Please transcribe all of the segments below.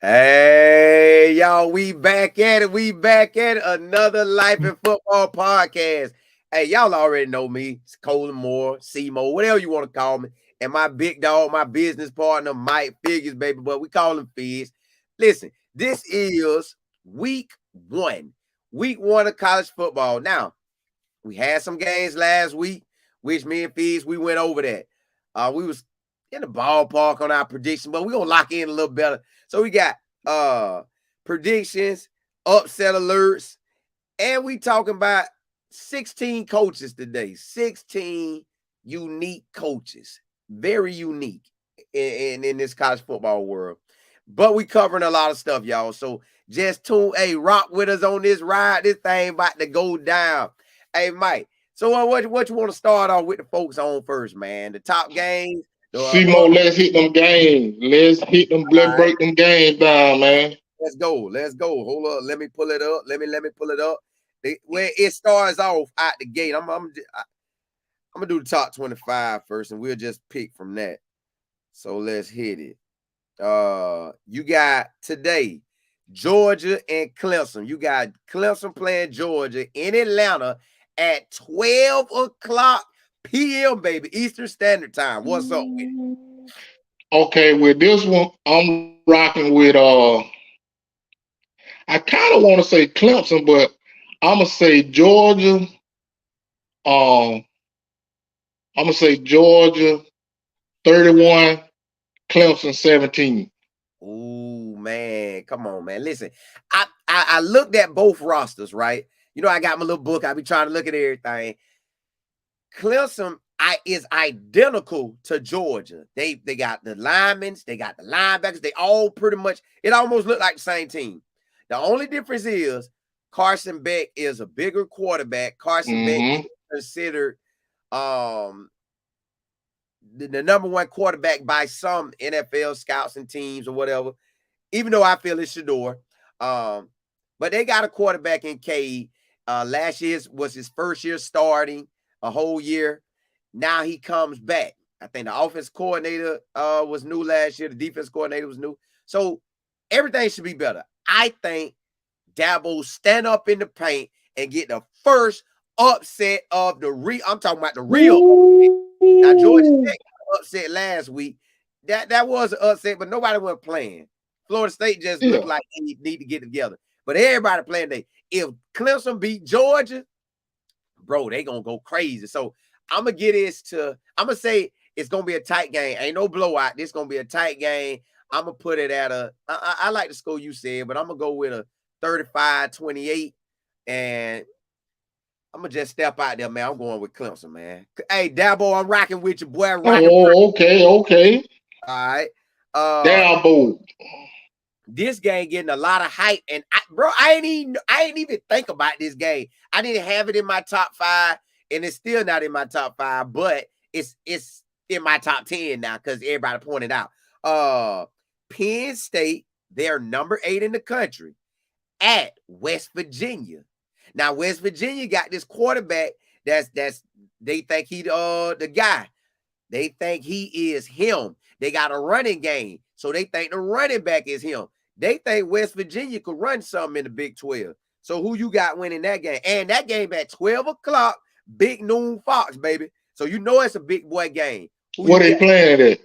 Hey, y'all, we back at it. We back at it. Another Life in Football podcast. Hey, y'all already know me. It's Colin Moore, C-Mo, whatever you want to call me. And my big dog, my business partner, Mike Figures, baby, but we call him Fizz. Listen, this is week one. Week one of college football. Now, we had some games last week, which me and Fizz, we went over that. We was in the ballpark on our prediction, but we're gonna lock in a little better. So we got predictions, upset alerts, and we talking about 16 coaches today. 16 unique coaches. Very unique in this college football world. But we covering a lot of stuff, y'all. So just rock with us on this ride. This thing about to go down. Hey, Mike. So what you want to start off with the folks on first, man? The top games. Simo, let's hit them games. Let's hit them. Let's Right, break them games down, man. let's go. Let's go. Hold up. Let me pull it up. Let me pull it up. Where it starts off out the gate. I'm gonna do the top 25 first, and we'll just pick from that. So let's hit it. You got today Georgia and Clemson. You got Clemson playing Georgia in Atlanta at 12 o'clock p.m., baby, Eastern Standard Time. What's up with it? Okay, with this one, I'm rocking with I kind of want to say Clemson, but I'm gonna say Georgia. Um, I'm gonna say Georgia 31, Clemson 17. Ooh, man. Come on, man. Listen, I looked at both rosters, right? You know, I got my little book. I be trying to look at everything. Clemson is identical to Georgia. They got the linemen, they got the linebackers, they all pretty much, it almost looked like the same team. The only difference is Carson Beck is a bigger quarterback. Carson Beck is Mm-hmm. considered um the number one quarterback by some NFL scouts and teams or whatever, even though I feel it's Shador. Um, but they got a quarterback in Cade. Last year was his first year starting a whole year. Now he comes back. I think the offense coordinator was new last year. The defense coordinator was new. So everything should be better. I think Dabo stand up in the paint and get the first upset of the I'm talking about the real upset. Now Georgia Ooh. Tech got upset last week. That was an upset, but nobody was playing. Florida State just looked Yeah. like they need to get together. But everybody playing they. If Clemson beat Georgia, bro, they gonna go crazy. So I'm gonna get this to. I'm gonna say it's gonna be a tight game. Ain't no blowout. This gonna be a tight game. I'm gonna put it at a. I like the score you said, but I'm gonna go with a 35-28, and I'm gonna just step out there, man. I'm going with Clemson, man. Hey, Dabo, I'm rocking with you, boy. Rocking. Oh, okay, okay. All right. Uh, Dabo. this game getting a lot of hype, and bro, I ain't even think about this game. I didn't have it in my top five, and it's still not in my top five, but it's in my top 10 now because everybody pointed out. Penn State, they're number 8 in the country at West Virginia. Now, West Virginia got this quarterback that's they think he the guy. They think he is him. They got a running game. So they think the running back is him. They think West Virginia could run something in the Big 12. So who you got winning that game? And that game at 12 o'clock, Big Noon Fox, baby. So you know it's a big boy game. Who What you they got? playing at?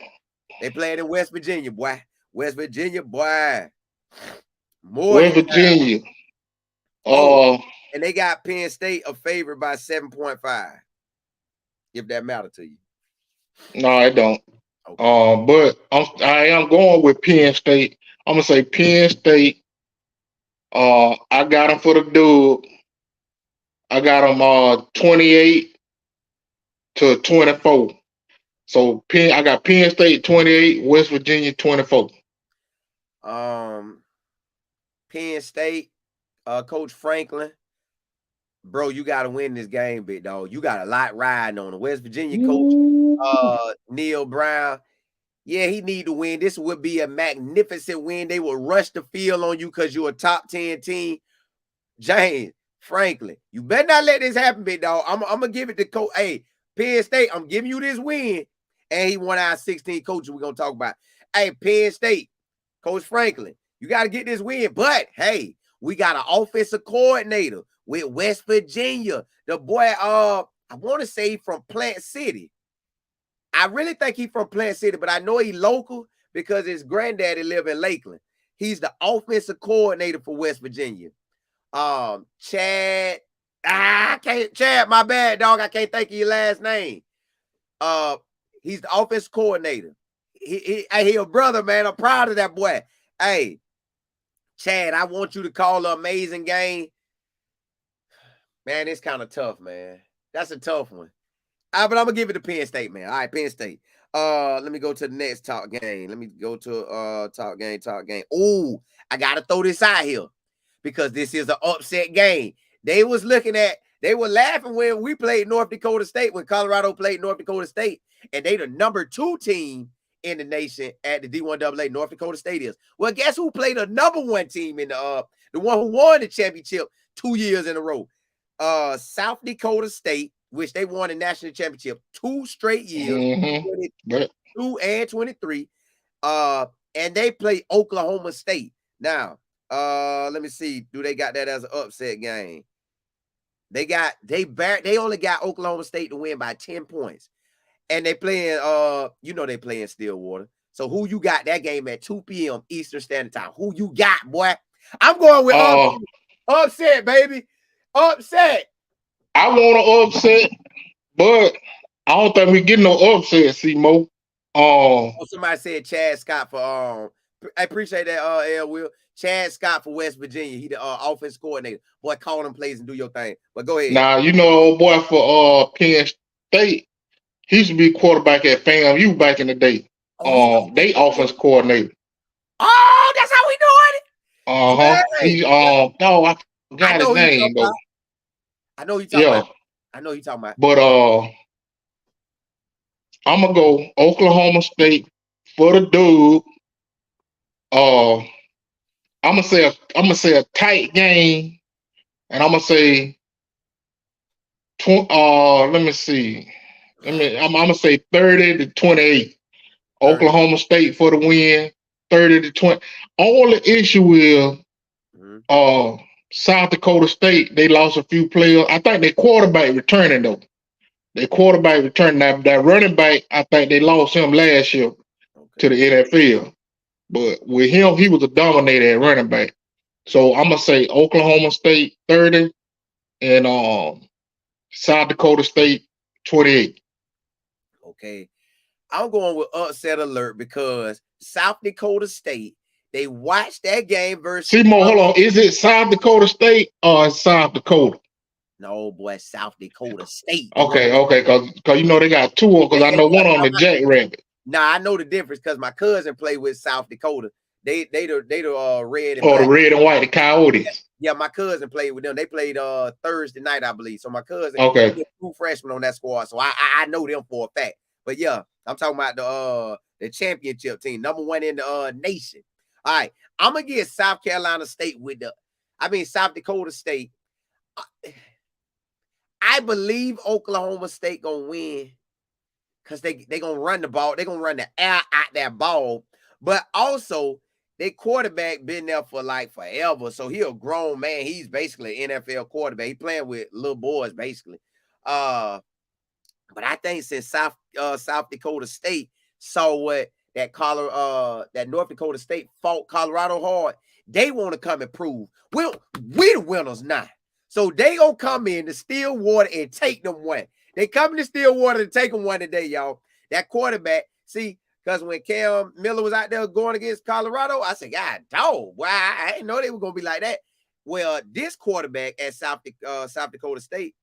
They playing in West Virginia, boy. West Virginia, boy. West Morgantown. Virginia. Oh, Uh, and they got Penn State a favorite by 7.5, if that matter to you. no, I don't. Okay. But I am going with Penn State. I'm gonna say Penn State. I got them for the dub. I got them 28-24. So I got Penn State 28, West Virginia 24. Um, Penn State, Coach Franklin, bro, you got to win this game, big dog. You got a lot riding on the West Virginia coach, Ooh. Neil Brown. Yeah, he need to win. This would be a magnificent win. They will rush the field on you because you're a top 10 team. James Franklin, you better not let this happen, big dog. I'm gonna give it to Coach. Hey, Penn State, I'm giving you this win. And he won our 16 coaches we're gonna talk about. Hey, Penn State, Coach Franklin, You got to get this win. But hey, we got an offensive coordinator with West Virginia. The boy, I want to say from Plant City. I really think he's from Plant City, but I know he's local because his granddaddy live in Lakeland. He's the offensive coordinator for West Virginia. Chad, Chad, my bad, dog. I can't think of your last name. He's the offensive coordinator. He a brother, man. I'm proud of that boy. Hey, Chad, I want you to call an amazing game. Man, it's kind of tough, man. That's a tough one. But I'm gonna give it to Penn State, man. All right, Penn State. Let me go to the next talk game. Let me go to talk game. Oh, I gotta throw this out here because this is an upset game. They were laughing when we played North Dakota State, when Colorado played North Dakota State, and they the number 2 team in the nation at the D1AA. North Dakota State is. Well, guess who played the number 1 team in the one who won the championship 2 years in a row? South Dakota State, which they won the national championship 2 straight years, 22 and 23. And they play Oklahoma State. Now, let me see. Do they got that as an upset game? They only got Oklahoma State to win by 10 points. And they playing, they playing Stillwater. So who you got that game at 2 p.m. Eastern Standard Time? Who you got, boy? I'm going with upset, baby. Upset. I want to upset, but I don't think we get no upset, C-Mo. Somebody said Chad Scott for I appreciate that, L. Will. Chad Scott for West Virginia. He the offense coordinator. Boy, call them plays and do your thing. But go ahead. Now, boy for Penn State, he used to be quarterback at FAMU back in the day. They offense coordinator. Oh, that's how we doing it. He I forgot his name though. I know you talking about. I know you talking about. But I'm gonna go Oklahoma State for the dude. I'm gonna say a tight game, and I'm gonna say let me see. I'm gonna say 30-28. Oklahoma State for the win, 30-20. Only issue is South Dakota State, they lost a few players. I think their quarterback returning though. Their quarterback returning. That running back, I think they lost him last year to the NFL. But with him, he was a dominator at running back. So I'm gonna say Oklahoma State 30 and South Dakota State 28. Okay. I'm going with upset alert because South Dakota State, they watched that game versus. C-Mo, hold on. Is it South Dakota State or South Dakota? No, boy, South Dakota State. Okay, because they got 2 of them, because I know one on the Jackrabbit. Nah, I know the difference because my cousin played with South Dakota. They the red and black. The red and white, the Coyotes. Yeah, my cousin played with them. They played Thursday night, I believe. So my cousin, 2 freshmen on that squad. So I know them for a fact. But yeah, I'm talking about the championship team, number 1 in the nation. All right, I'm gonna get South Carolina State South Dakota State. I believe Oklahoma State gonna win because they gonna run the ball. They're gonna run the air out that ball. But also, their quarterback been there for like forever. So he a grown man. He's basically an NFL quarterback. He playing with little boys, basically. But I think since South Dakota State saw what that North Dakota State fought Colorado hard, they want to come and prove we the winners now. So they gonna come in to Stillwater and take them one. They coming to Stillwater to take them one today, y'all. That quarterback, see, because when Cam Miller was out there going against Colorado, I said, God, dog, wow, I didn't know they were gonna be like that. Well, this quarterback at South Dakota State,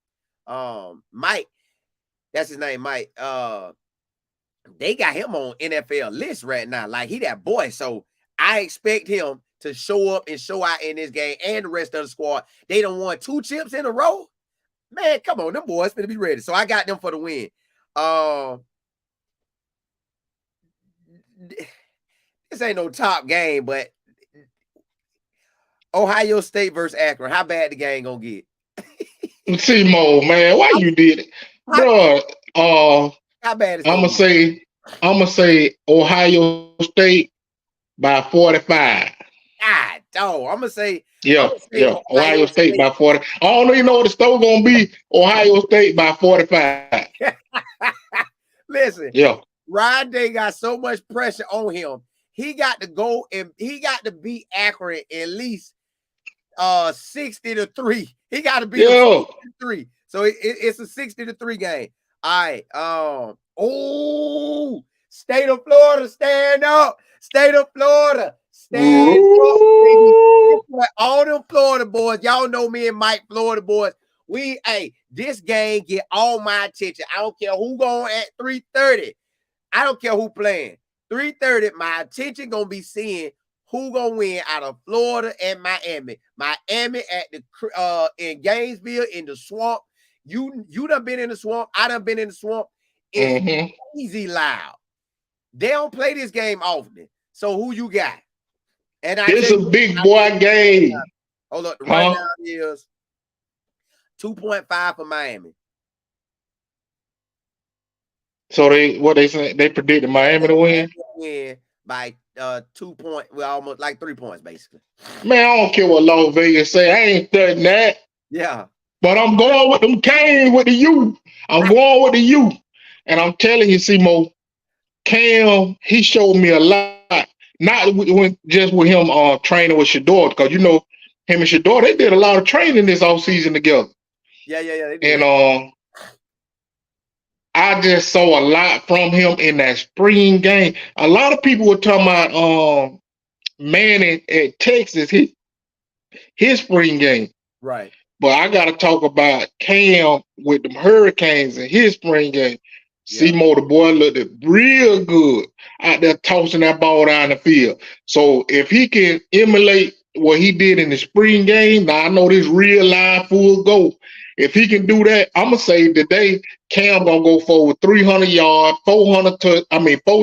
Mike, that's his name, Mike. They got him on NFL list right now. Like, he that boy. So I expect him to show up and show out in this game, and the rest of the squad. They done won 2 chips in a row. Man, come on, them boys finna be ready. So I got them for the win. This ain't no top game, but Ohio State versus Akron. How bad the game gonna get? C-Mo, man, why you did it, bro? How bad is I'm gonna say Ohio State by 45. dog. I'm gonna say Yeah, yeah. Ohio Ohio State State. by 40. I don't even know what the score gonna be. Ohio State by 45. Listen, Yeah. Ryan Day got so much pressure on him. He got to go and he got to beat Akron at least 60-3. He got to beat them Yeah. 60-3. So it's a 60-3 game. All right. State of Florida, stand up. State of Florida, stand up, baby. All them Florida boys, y'all know me and Mike, Florida boys. This game get all my attention. I don't care who going at 3:30. I don't care who playing. 3:30, my attention gonna be seeing who gonna win out of Florida and Miami. Miami at the in Gainesville in the swamp. You done been in the swamp. I done been in the swamp. It's easy loud. They don't play this game often. So who you got? And It's a big boy game. Hold up. The rundown is 2.5 for Miami. So they say they predicted Miami to win by 2 points, well, almost like 3 points, basically. Man, I don't care what Las Vegas say. I ain't studying that. Yeah. But I'm going with them Canes with the U. I'm going with the U. And I'm telling you, Simo, Cam, he showed me a lot. Not just with him training with Shador, because you know him and Shador, they did a lot of training this offseason together. Yeah. They did. And I just saw a lot from him in that spring game. A lot of people were talking about Manning at Texas, his spring game. Right. But I got to talk about Cam with them Hurricanes in his spring game. Seymour, the boy, looked real good out there tossing that ball down the field. So if he can emulate what he did in the spring game, now I know this real live full goal. If he can do that, I'm gonna say today Cam gonna go forward 300 yards, 4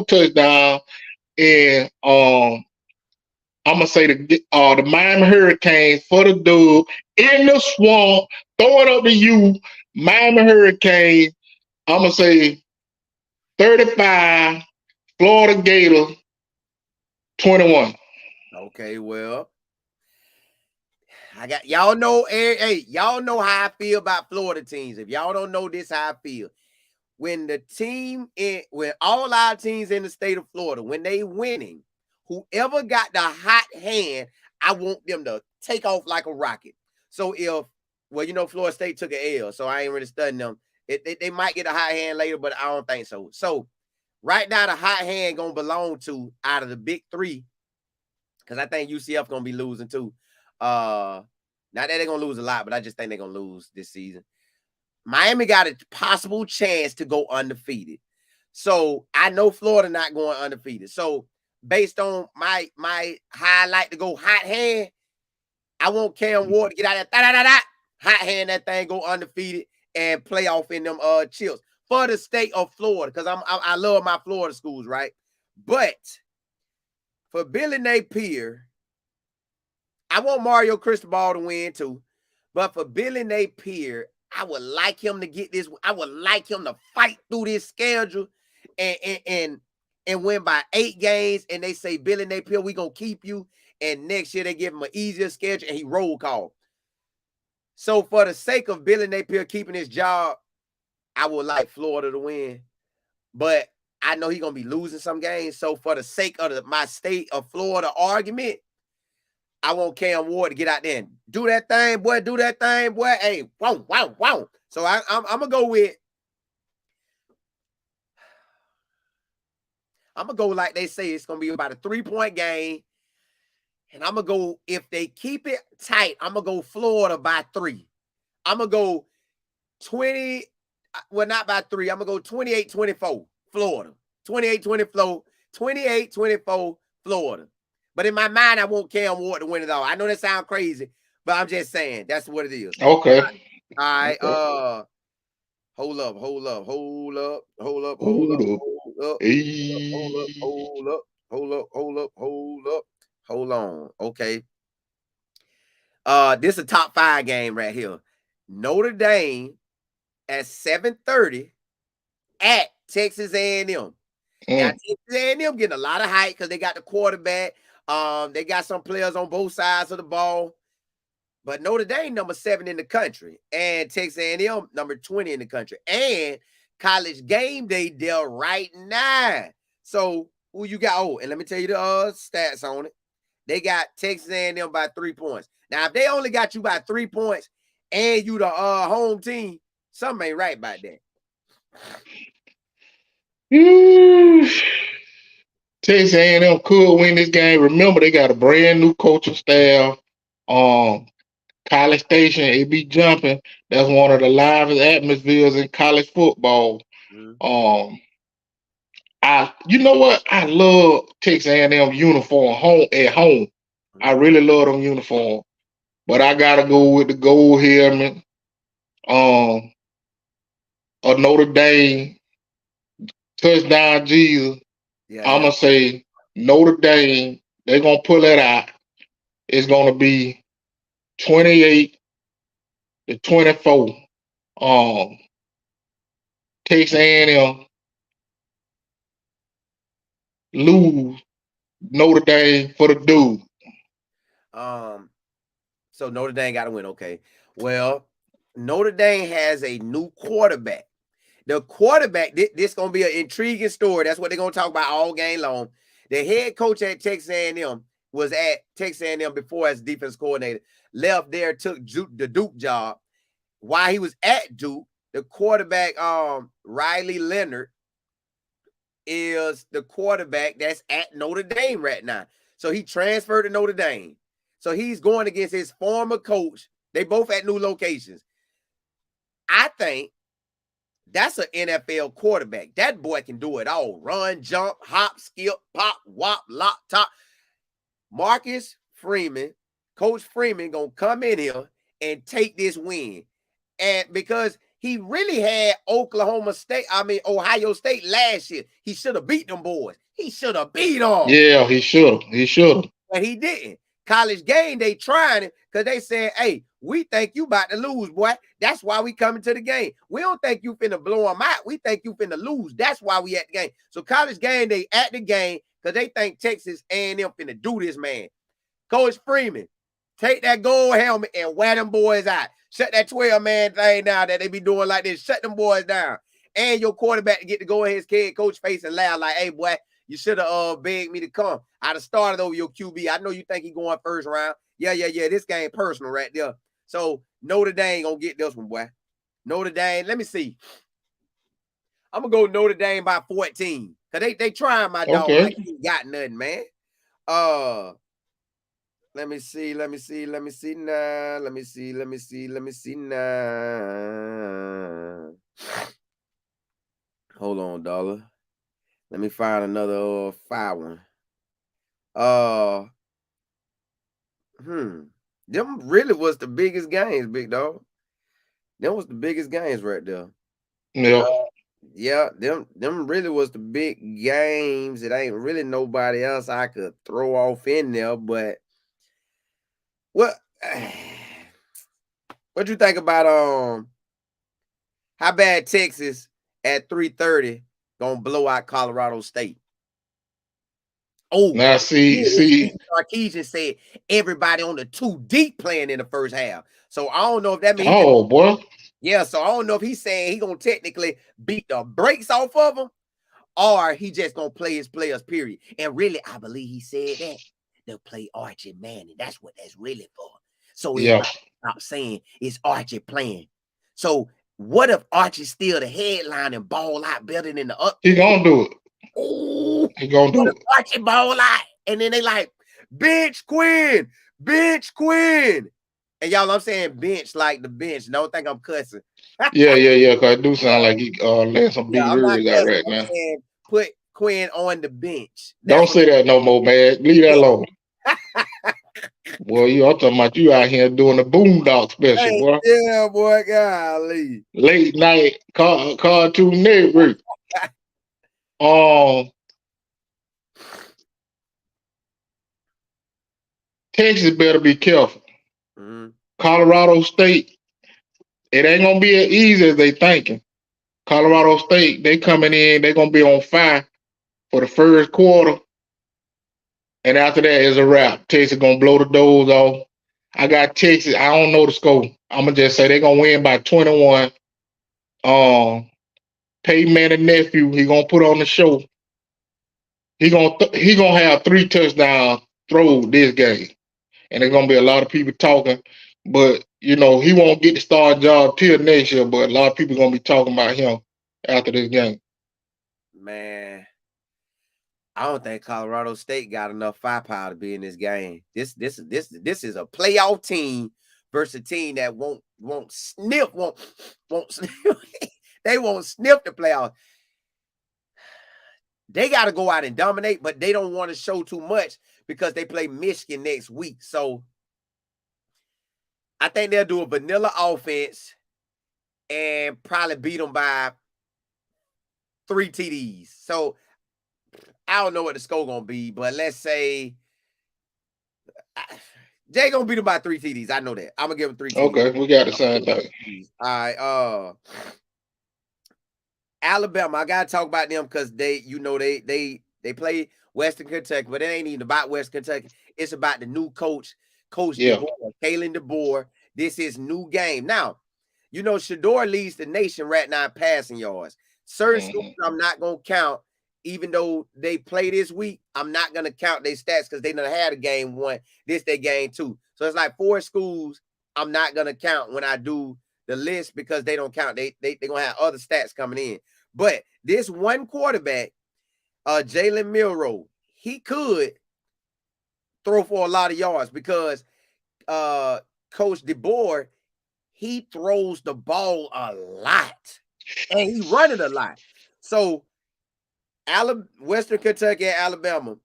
touchdowns, and I'm gonna say the Miami Hurricanes for the dub in the swamp. Throw it up to you, Miami Hurricanes. I'm gonna say 35, Florida Gators 21. Okay, well, I got y'all know. Hey, y'all know how I feel about Florida teams. If y'all don't know this, how I feel. When all our teams in the state of Florida, when they winning, whoever got the hot hand, I want them to take off like a rocket. So Florida State took an L, so I ain't really studying them. They might get a hot hand later, but I don't think so. So right now, the hot hand gonna belong to out of the big three, because I think UCF gonna be losing too. Not that they're gonna lose a lot, but I just think they're gonna lose this season. Miami got a possible chance to go undefeated. So I know Florida not going undefeated. So based on my how I like to go hot hand, I want Cam Ward to get out of that hot hand that thing, go undefeated and play off in them chips for the state of Florida, because I love my Florida schools, right? But for Billy Napier, I want Mario Cristobal to win too. But for Billy Napier, I would like him to get this. I would like him to fight through this schedule and win by 8 games. And they say, Billy Napier, we gonna keep you. And next year they give him an easier schedule and he roll call. So for the sake of Billy Napier keeping his job, I would like Florida to win. But I know he's gonna be losing some games. So for the sake of my state of Florida argument, I want Cam Ward to get out there and do that thing, boy. Do that thing, boy. Hey, wow. So I'm gonna go with. I'm gonna go like they say. It's gonna be about a 3-point game, and I'm gonna go, if they keep it tight, I'm gonna go Florida by 3. I'm gonna go 20. Well, not by 3. I'm gonna go 28-24 Florida. 28-24. 28-24 Florida. But in my mind, I want Cam Ward to win it all. I know that sounds crazy, but I'm just saying that's what it is. Okay. All right. Okay. Hold up. Hold on. Okay. This is a top 5 game right here. Notre Dame at 7:30 at Texas A&M. Now, Texas A&M getting a lot of hype because they got the quarterback. They got some players on both sides of the ball. But Notre Dame number 7 in the country, and Texas A&M number 20 in the country, and College Game Day there right now. So who you got? Oh, and let me tell you the stats on it. They got Texas A&M by 3 points. Now, if they only got you by 3 points and you the home team, something ain't right about that. Texas A&M could win this game. Remember, they got a brand new coaching staff. College Station, it be jumping. That's one of the livest atmospheres in college football. Mm-hmm. You know what? I love Texas A&M uniform home at home. Mm-hmm. I really love them uniform. But I gotta go with the gold helmet. A Notre Dame touchdown Jesus. Yeah, I'm gonna say Notre Dame. They're gonna pull it out. It's gonna be 28-24. Texas A&M lose Notre Dame for the dude. So Notre Dame got to win. Okay. Well, Notre Dame has a new quarterback. The quarterback, this gonna be an intriguing story. That's what they're gonna talk about all game long. The head coach at Texas A&M was at Texas A&M before as defense coordinator. Left there, took the Duke job. While he was at Duke, the quarterback, Riley Leonard, is the quarterback that's at Notre Dame right now. So he transferred to Notre Dame. So he's going against his former coach. They both at new locations. I think that's an NFL quarterback. That boy can do it all. Run, jump, hop, skip, pop, whop, lock, top. Marcus Freeman, Coach Freeman, gonna come in here and take this win. And because he really had Ohio State last year. He should have beat them boys. He should have beat them. Yeah, he should have. But he didn't. College Game, they trying it because they said, hey, we think you about to lose, boy. That's why we coming to the game. We don't think you finna blow them out. We think you finna lose. That's why we at the game. So College Game, they at the game because they think Texas A&M finna do this, man. Coach Freeman, take that gold helmet and wear them boys out. Shut that 12-man thing down that they be doing like this. Shut them boys down. And your quarterback to get to go in his head coach face and laugh like, hey, boy, you should have begged me to come. I'd have started over your QB. I know you think he going first round. Yeah. This game personal right there. So Notre Dame gonna get this one, boy. Notre Dame, let me see. I'm gonna go Notre Dame by 14. Cause they trying my dog like he ain't got nothing, man. Let me see now. Hold on, dollar. Let me find another 5 one. Them really was the biggest games, big dog. Them was the biggest games right there. Yeah. Them really was the big games. It ain't really nobody else I could throw off in there, but what you think about how bad Texas at 3:30 gonna blow out Colorado State? Oh, now see. Sarkisian said everybody on the 2 deep playing in the first half. So I don't know if that means. Oh, boy. Yeah, so I don't know if he's saying he gonna technically beat the brakes off of them, or he just gonna play his players, period. And really, I believe he said that they'll play Archie Manning. That's what that's really for. So stop saying it's Archie playing. So what if Archie's still the headline and ball out better than the up? He gonna do it. Oh, he gonna do it. Archie ball out, and then they like bench Quinn. And y'all, I'm saying bench like the bench. Don't think I'm cussing. Yeah. Cause it do sound like he letting some big words out right now. Put Quinn on the bench. Don't say that no more, man. Leave that alone. Boy, I'm talking about you out here doing the Boondock special, boy. Yeah, boy, golly. Late night Cartoon Network. Texas better be careful. Mm-hmm. Colorado State, it ain't gonna be as easy as they thinking. Colorado State, they coming in, they gonna be on fire for the first quarter, and after that is a wrap. Texas gonna blow the doors off. I got Texas. I don't know the score. I'm gonna just say they're gonna win by 21. Um, Peyton Manning nephew, he gonna put on the show. He gonna have 3 touchdowns throw this game, and there's gonna be a lot of people talking. But he won't get the star job till next year. But a lot of people gonna be talking about him after this game. Man, I don't think Colorado State got enough firepower to be in this game. This is a playoff team versus a team that won't sniff, won't sniff. They won't sniff the playoffs. They got to go out and dominate, but they don't want to show too much because they play Michigan next week. So I think they'll do a vanilla offense and probably beat them by 3 TDs. So I don't know what the score going to be, but let's say Jay going to beat them by 3 TDs. I know that. I'm going to give them 3 TDs. Okay, we got the same thing. All right. Alabama, I got to talk about them because they play Western Kentucky, but it ain't even about Western Kentucky. It's about the new coach DeBoer, Kalen DeBoer. This is new game. Now, Shador leads the nation right now in passing yards. Certain schools I'm not going to count, even though they play this week. I'm not going to count their stats because they done had a game 1. This their game 2. So it's like 4 schools I'm not going to count when I do the list because they don't count. They going to have other stats coming in. But this one quarterback, Jalen Milroe, he could throw for a lot of yards because Coach DeBoer, he throws the ball a lot and he run it a lot. So Western Kentucky and Alabama,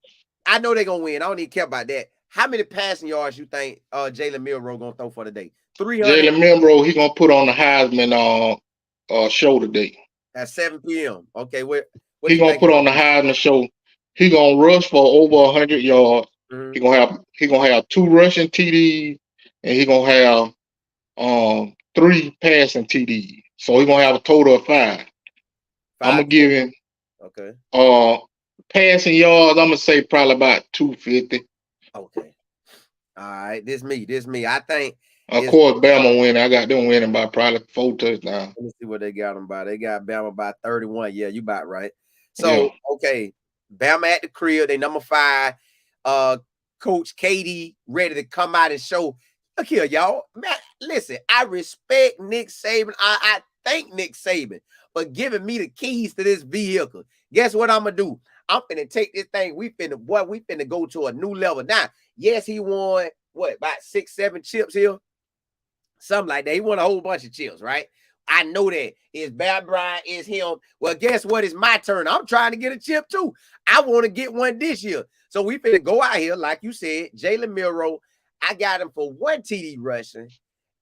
I know they're going to win. I don't even care about that. How many passing yards you think Jalen Milroe going to throw for the day? 300. Jalen Milroe, he going to put on the Heisman show today. At 7 p.m. Okay, what he going to put on the Heisman show. He going to rush for over 100 yards. He going to have 2 rushing TDs, and he going to have 3 passing TDs. So he going to have a total of 5. I'm going to give him passing yards, I'm going to say probably about 250. Okay. All right. This me. I think. Of course, Bama winning. I got them winning by probably 4 touchdowns. Let me see what they got them by. They got Bama by 31. Yeah, you about right. So, okay. Bama at the crib. They number 5. Coach Katie ready to come out and show. Look here, y'all. Man, listen, I respect Nick Saban. I thank Nick Saban for giving me the keys to this vehicle. Guess what I'm going to do? I'm finna take this thing. We finna go to a new level. Now, yes, he won, about 6, 7 chips here? Something like that. He won a whole bunch of chips, right? I know that. It's Bad Brian, it's him. Well, guess what? It's my turn. I'm trying to get a chip too. I want to get one this year. So we finna go out here, like you said, Jalen Milroe. I got him for 1 TD rushing,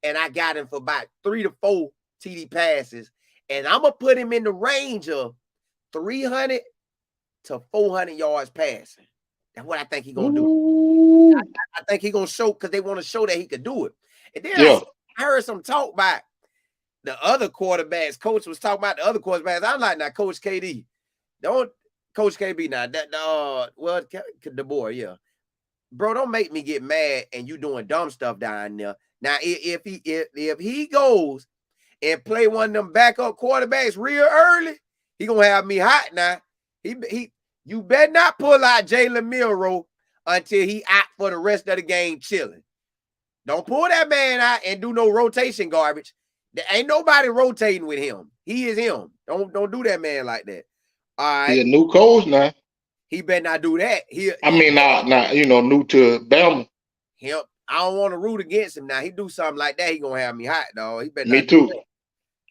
and I got him for about 3 to 4 TD passes. And I'm going to put him in the range of 300 to 400 yards passing. That's what I think he's going to do. I think he's going to show because they want to show that he could do it. And then I heard some talk about the other quarterbacks. Coach was talking about the other quarterbacks. I'm like, now, Coach KD. Don't Coach KB now. The boy, yeah. Bro, don't make me get mad and you doing dumb stuff down there. Now, if he goes and play one of them backup quarterbacks real early, he gonna have me hot now. You better not pull out Jalen Milroe until he out for the rest of the game chilling. Don't pull that man out and do no rotation garbage. There ain't nobody rotating with him. He is him. Don't do that man like that. All right. He a new coach now. He better not do that. Not new to Bama. I don't want to root against him now. He do something like that, he gonna have me hot, dog. He better me not too. Do that.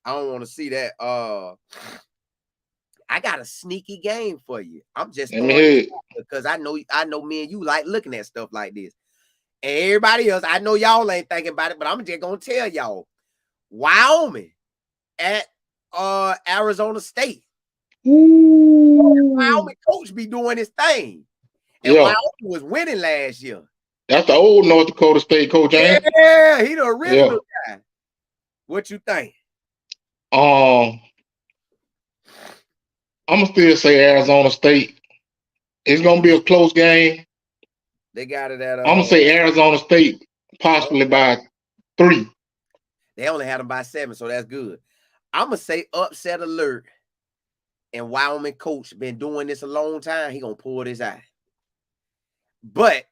I don't want to see that. I got a sneaky game for you. I'm just because I know me and you like looking at stuff like this. And everybody else, I know y'all ain't thinking about it, but I'm just gonna tell y'all. Wyoming at Arizona State. Wyoming coach be doing his thing. And Wyoming was winning last year. That's the old North Dakota State coach, ain't it? Yeah, he the original guy. What you think? I'm gonna still say Arizona State. It's gonna be a close game, They got it at I'm gonna say Arizona State, possibly okay. by 3. They only had them by 7, so that's good. I'm gonna say upset alert. And Wyoming coach been doing this a long time. He gonna pull this out. But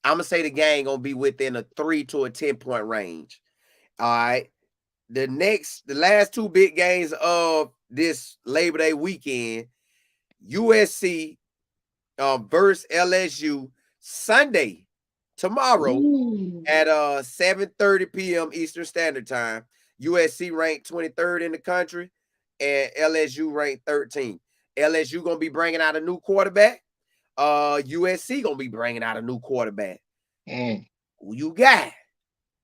I'm gonna say the game gonna be within a 3 to a 10-point range. All right. The last two big games of this Labor Day weekend, USC versus LSU Sunday, tomorrow Ooh. at 7:30 p.m. Eastern Standard Time. USC ranked 23rd in the country, and LSU ranked 13th. LSU gonna be bringing out a new quarterback. USC gonna be bringing out a new quarterback. Mm. Who you got?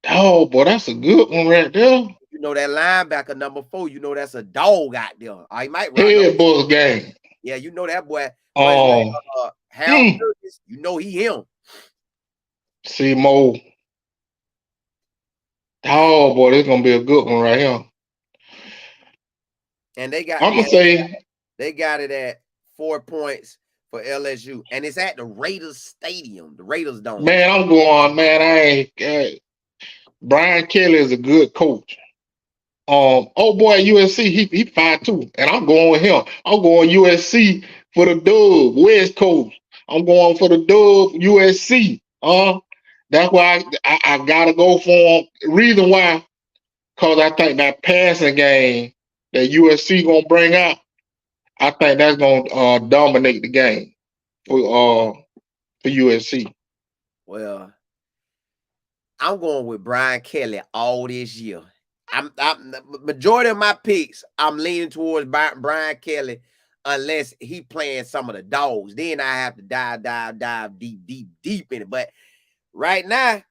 Oh, boy, that's a good one right there. You know that linebacker number 4. You know that's a dog out there. He might rock number. Head buzz game. Yeah, you know that boy. What's his name? Um, Harold mm. Curtis. You know he him. See Mo. Oh boy, this gonna be a good one right here. And they got I'm yeah, gonna say, they got it at 4 points for LSU, and it's at the Raiders Stadium, the Raiders Dome. man, I'm going, man. Brian Kelly is a good coach. Oh boy, USC, he 5'2", and I'm going with him. I'm going USC for the dub, West Coast. I'm going for the dub, USC. That's why I gotta go for him. Reason why, cause I think that passing game that USC gonna bring out, I think that's gonna dominate the game for USC. Well, I'm going with Brian Kelly all this year. I'm majority of my picks, I'm leaning towards Brian Kelly, unless he playing some of the dogs. Then I have to dive deep in it. But right now,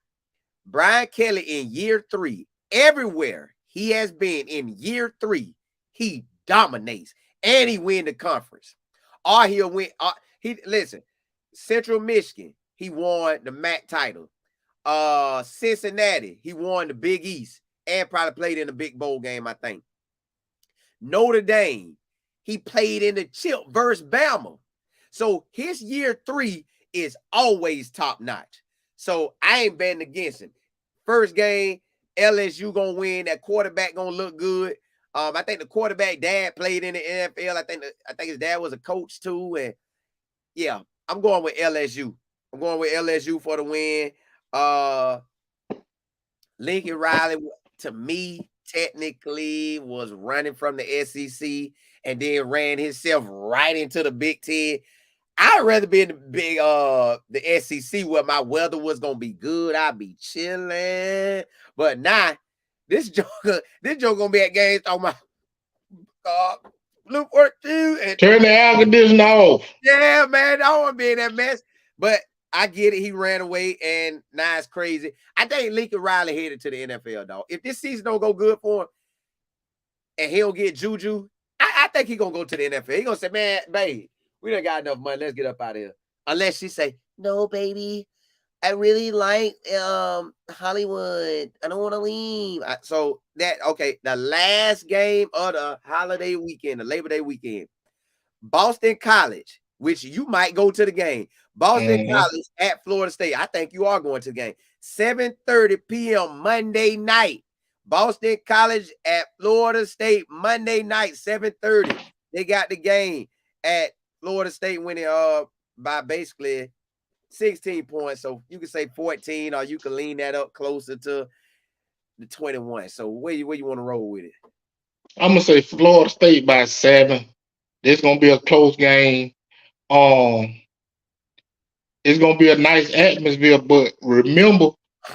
Brian Kelly in year 3, everywhere he has been in year 3, he dominates and he win the conference. Or he'll win. Listen, Central Michigan, he won the MAC title. Cincinnati, he won the Big East and probably played in the big bowl game, I think. Notre Dame, he played in the chip versus Bama. So his year 3 is always top notch. So I ain't betting against him. First game, LSU gonna win. That quarterback gonna look good. I think the quarterback dad played in the NFL. I think his dad was a coach too. And yeah, I'm going with LSU. I'm going with LSU for the win. Lincoln Riley, to me, technically was running from the SEC and then ran himself right into the Big Ten. I'd rather be in the SEC where my weather was gonna be good. I'd be chilling. But now, this joke gonna be at games talking about Blue 42 and Turn the air conditioner off. yeah, man, I don't want to be in that mess. But I get it. He ran away, and now it's crazy. I think Lincoln Riley headed to the NFL, dog. If this season don't go good for him, and he don't get juju, I think he gonna go to the NFL. He gonna say, "Man, babe, we done got enough money. Let's get up out of here." Unless she say, "No, baby, I really like Hollywood. I don't want to leave." So that okay. The last game of the holiday weekend, the Labor Day weekend, Boston College, which you might go to the game. Boston College at Florida State. I think you are going to the game. 7:30 p.m. Monday night. Boston College at Florida State Monday night, 7:30. They got the game at Florida State winning by basically 16 points. So you can say 14, or you can lean that up closer to the 21. So where you want to roll with it? I'm gonna say Florida State by 7. This gonna be a close game. It's gonna be a nice atmosphere, but remember,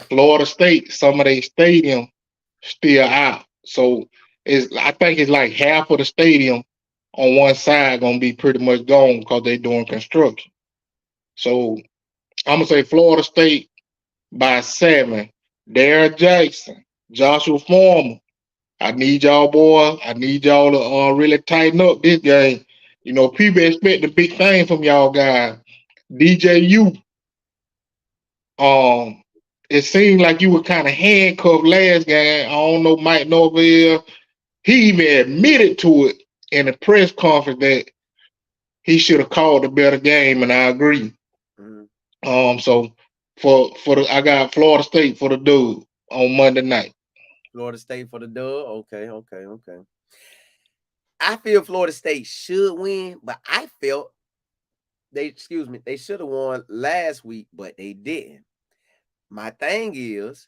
Florida State, some of their stadium still out. So I think it's like half of the stadium on one side gonna be pretty much gone because they're doing construction. So I'm gonna say Florida State by 7. Derrick Jackson, Joshua Foreman. I need y'all, boy. I need y'all to really tighten up this game. You know, people expect the big thing from y'all guys. DJU, it seemed like you were kind of handcuffed last game. I don't know, Mike Norville. He even admitted to it in a press conference that he should have called a better game, and I agree. Mm-hmm. So I got Florida State for the dude on Monday night. Florida State for the dub. Okay. I feel Florida State should win, but I felt they should have won last week, but they didn't. My thing is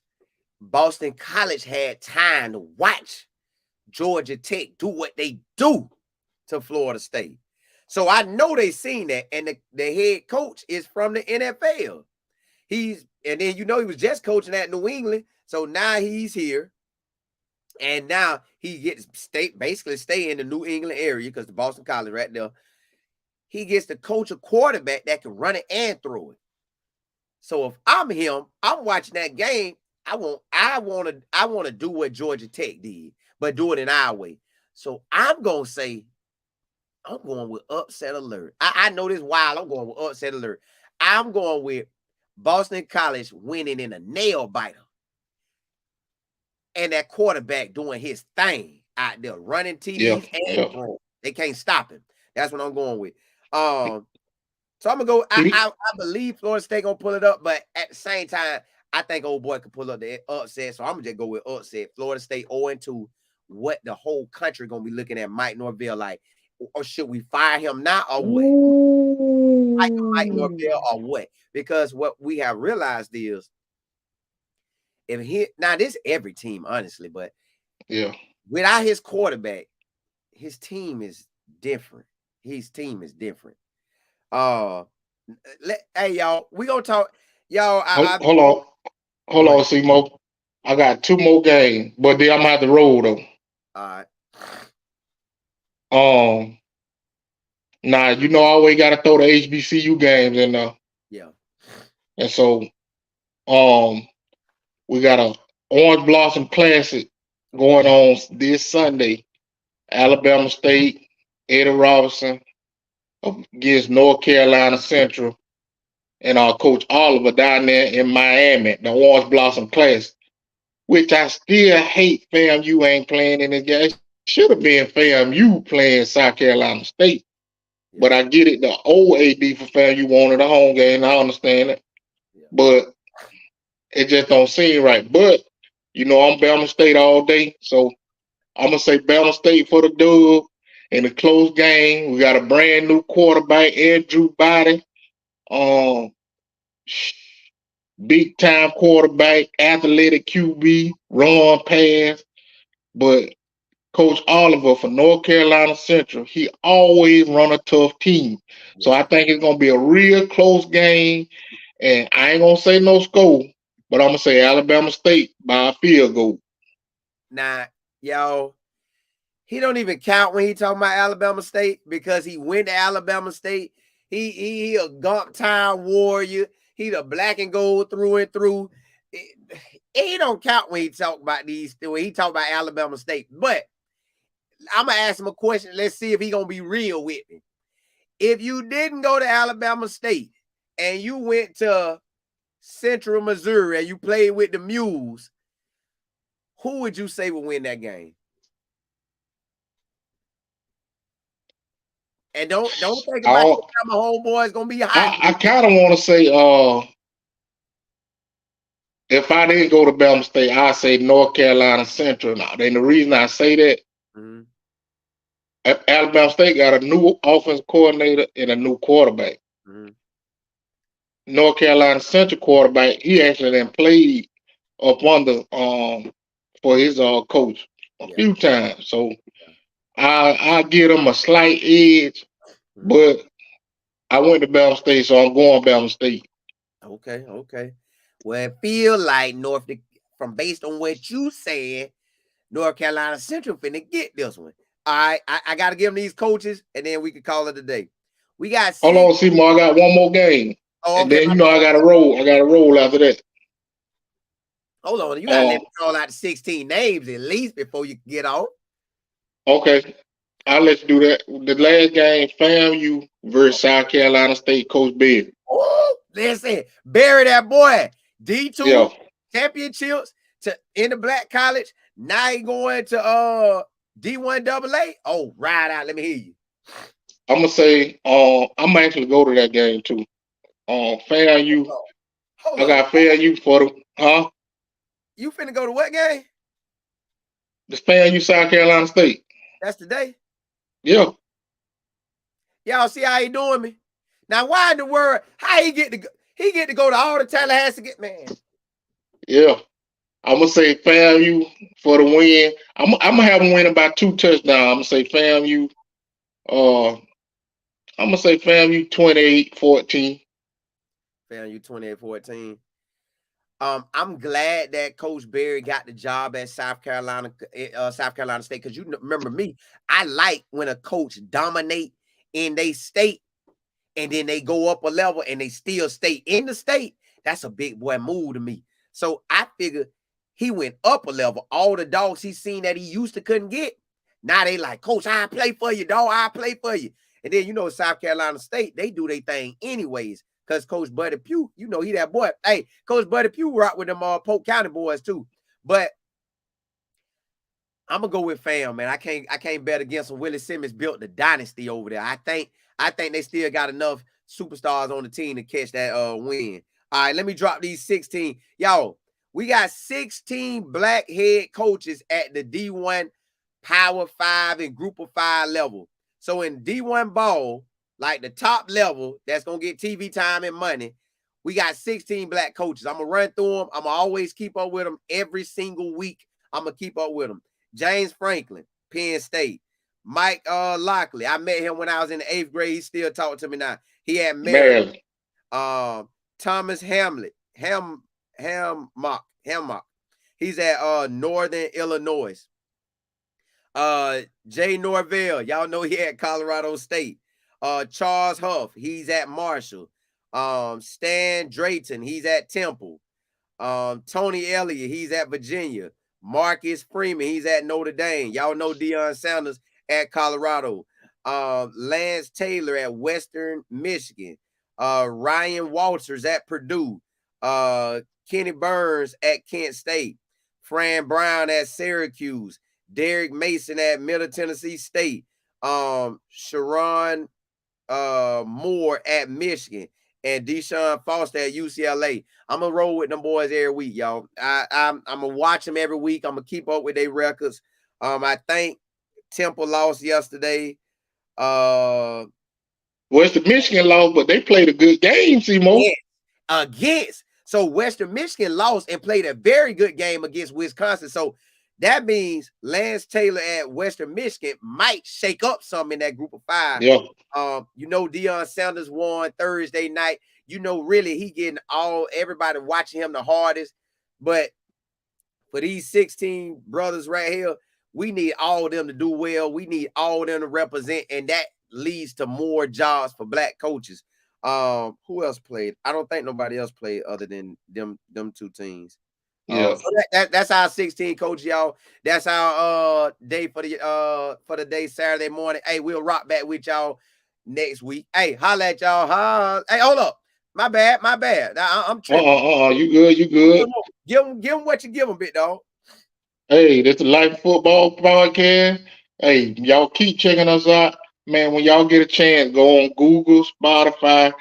Boston College had time to watch Georgia Tech do what they do to Florida State. So I know they seen that, and the head coach is from the NFL. And then he was just coaching at New England, so now he's here, and now he gets basically stay in the New England area because the Boston College right there. He gets to coach a quarterback that can run it and throw it. So if I'm him, I'm watching that game. I want to do what Georgia Tech did, but do it in our way. So I'm gonna say I'm going with upset alert. I know this wild. I'm going with upset alert. I'm going with Boston College winning in a nail biter. And that quarterback doing his thing out there, running TDs and throwing. They can't stop him. That's what I'm going with. So I'm gonna go. I believe Florida State gonna pull it up, but at the same time, I think old boy can pull up the upset. So I'm gonna just go with upset. Florida State 0-2. What the whole country gonna be looking at Mike Norvell like? Or should we fire him now or what? Mike Norvell or what? Because what we have realized is now this every team, honestly, but without his quarterback, his team is different. His team is different. Hey y'all, we gonna talk. Y'all, hold on, C-Mo. I got 2 more games, but then I'm gonna have to roll though. All right. Now I always gotta throw the HBCU games in there. Yeah. And so, we got a Orange Blossom Classic going on this Sunday. Alabama State, Eddie Robinson against North Carolina Central, and our coach Oliver down there in Miami, the Orange Blossom Classic, which I still hate FAMU ain't playing in this game. It should have been FAMU playing South Carolina State. But I get it. The old AD for FAMU wanted a home game. I understand it. But it just don't seem right. But, I'm Bama State all day. So I'm going to say Bama State for the dub. In a close game, we got a brand new quarterback, Andrew Body. Big time quarterback, athletic QB, run, pass. But Coach Oliver for North Carolina Central, he always run a tough team. So I think it's going to be a real close game. And I ain't going to say no score, but I'm going to say Alabama State by a field goal. Now, y'all, he don't even count when he talking about Alabama State because he went to Alabama State. He a Gump Town warrior. He the black and gold through and through. He don't count when he talk about when he talk about Alabama State. But I'm gonna ask him a question. Let's see if he gonna be real with me. If you didn't go to Alabama State and you went to Central Missouri and you played with the Mules, who would you say would win that game? And don't think about my homeboy is gonna be high. I kind of want to say, if I didn't go to Bama State, I say North Carolina Central. Now, then the reason I say that, Alabama State got a new offensive coordinator and a new quarterback. North Carolina Central quarterback, he actually then played up under for his coach a few times. So I give him a slight edge, but I went to Bama State, so I'm going Bama State. Okay. Well, it feel like from based on what you said, North Carolina Central finna get this one. All right, I got to give them these coaches, and then we can call it a day. We got. Hold on, see, I got one more game, and then I got to roll. I got to roll after that. Hold on, you got to let me call out the 16 names at least before you get off. Okay, I'll let you do that. The last game, FAMU versus South Carolina State, Coach Berry. Oh, listen, bury that boy. D2 championships in the black college. Now he going to D1 AA. Oh, ride out. Let me hear you. I'm gonna say, I'm actually go to that game too. FAMU. Hold I up. got FAMU for the You finna go to what game? the FAMU South Carolina State. That's today. Yeah, Y'all see how he doing me? Now, why in the world? How he get to go? He get to go to all the Tallahassee get man. yeah. I'm gonna say FAMU for the win. I'm gonna have them winning by 2 touchdowns. I'm gonna say FAMU. I'm gonna say FAMU 28-14. Found you 28-14. I'm glad that Coach Berry got the job at South Carolina State, because you remember me. I like when a coach dominate in they state and then they go up a level and they still stay in the state. That's a big boy move to me. So I figured he went up a level. All the dogs he seen that he used to couldn't get, now they like, Coach, I play for you, dog. I play for you. And then, South Carolina State, they do their thing anyways. Because Coach Buddy Pugh, he that boy. Hey, Coach Buddy Pugh rock with them Polk County boys too. But I'm gonna go with fam, man. I can't bet against them. Willie Simmons built the dynasty over there. I think they still got enough superstars on the team to catch that win. All right, let me drop these 16. Y'all, we got 16 black head coaches at the D1 Power 5 and Group of 5 level. So in D1 ball, like the top level that's going to get TV time and money, we got 16 black coaches. I'm going to run through them. I'm going to always keep up with them every single week. I'm going to keep up with them. James Franklin, Penn State. Mike Lockley, I met him when I was in the 8th grade. He still talking to me now. He had Maryland. Thomas Hammock. He's at Northern Illinois. Jay Norvell, y'all know he at Colorado State. Charles Huff, he's at Marshall. Stan Drayton, he's at Temple. Tony Elliott, he's at Virginia. Marcus Freeman, he's at Notre Dame. Y'all know Deion Sanders at Colorado. Lance Taylor at Western Michigan. Ryan Walters at Purdue. Kenny Burns at Kent State. Fran Brown at Syracuse. Derek Mason at Middle Tennessee State. Sharon Moore at Michigan. And Deshaun Foster at UCLA. I'm going to roll with them boys every week, y'all. I'm going to watch them every week. I'm going to keep up with their records. I think Temple lost yesterday. Western Michigan lost, but they played a good game, Seymour. Against. So Western Michigan lost and played a very good game against Wisconsin. So that means Lance Taylor at Western Michigan might shake up some in that Group of 5. Yeah. Deion Sanders won Thursday night. Really he getting everybody watching him the hardest. But for these 16 brothers right here, we need all of them to do well. We need all of them to represent, and that leads to more jobs for black coaches. Who else played? I don't think nobody else played other than them 2 teams. Yeah. So that's our 16 coach, y'all. That's our day for the day Saturday morning. Hey, we'll rock back with y'all next week. Hey, holla at y'all. Hey, hold up. My bad. I'm tripping. You good. Give them what you give them, big dog. Hey, this is the Life of Football podcast. Hey, y'all keep checking us out. Man, when y'all get a chance, go on Google, Spotify,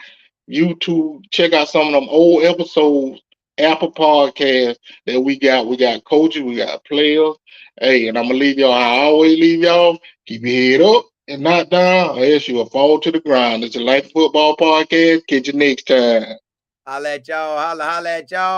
YouTube, check out some of them old episodes, Apple Podcasts that we got. We got coaches, we got players. Hey, and I'm going to leave y'all. I always leave y'all. Keep your head up and not down, or else you will fall to the ground. It's the Life of Football podcast. Catch you next time. Holla at y'all. Holla at y'all.